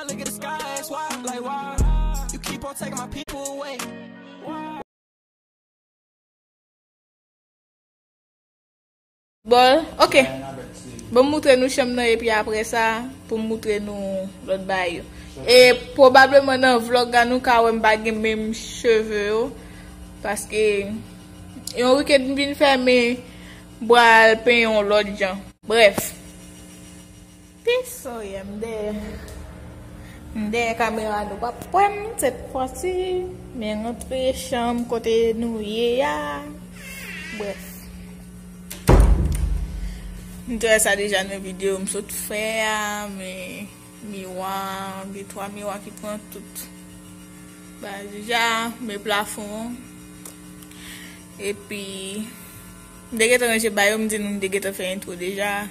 I look at the sky, it's why, like why? You keep on taking my people away. Bon, ok. Bon, montrer nous chambre et puis après ça, pour montrer nous l'autre bail. Et probablement dans le vlog, nous avons pas les mêmes cheveux. Parce que, un week-end bien fermé, boire le pain l'autre gens. Bref. Peace, so yeah, m'de caméra nous pas prendre cette fois-ci. Mais rentrer chambre côté nous ya. Bref. Ça déjà dans vidéo, je saute faire mais miroir, les 3 miroirs qui prennent tout. Bah déjà mes plafonds. Et puis dès que j'ai baillé, me dit nous dès que fait intro déjà.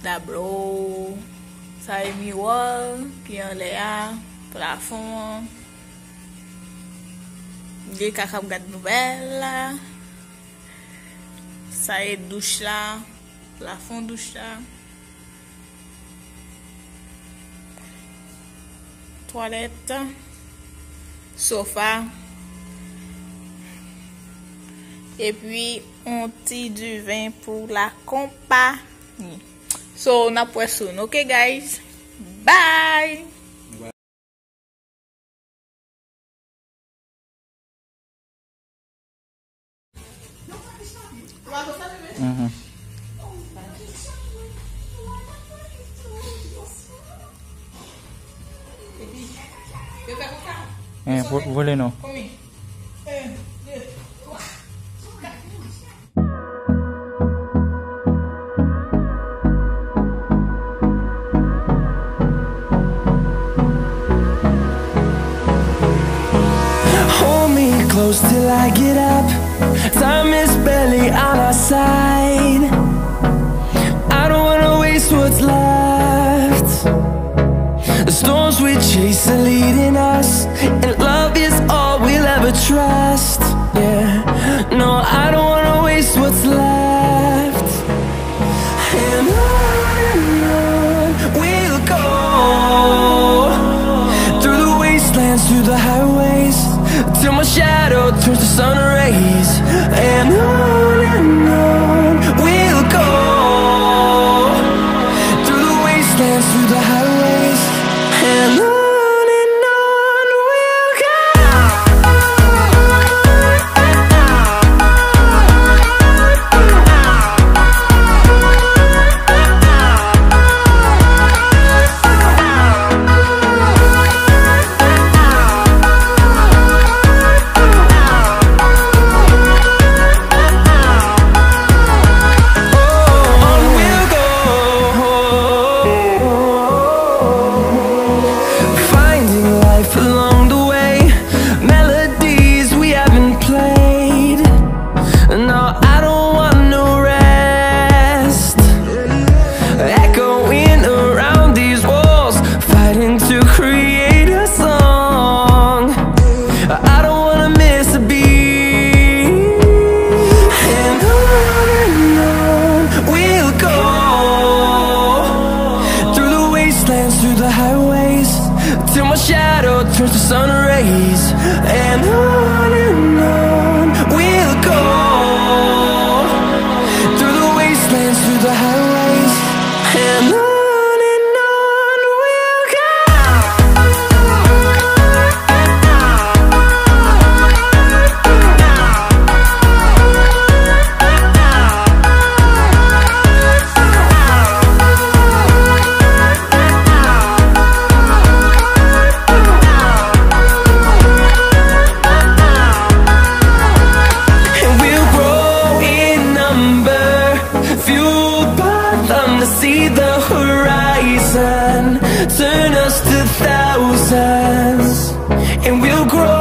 Tableau, ça est miroir qui en l'air, plafond. Des caca de nouvelles là. Ça est douche là, plafond douche là, toilette, sofa, et puis on tire du vin pour la compagnie. So on a poisson, ok guys, bye. Boleh no. Hold me close till I get up. Time is barely on our side. I don't wanna waste what's left. The storms we chase are leading us, and love is all we'll ever trust. Yeah, no, I don't wanna waste what's left. And on we'll go, through the wastelands, through the highways, till my shadow turns to sun rays. And on we'll go, through the wastelands, through the highways, and on we'll go. Turns to sun rays, and on we'll go, through the wastelands, through the highways, and on we'll go. See the horizon turn us to thousands, and we'll grow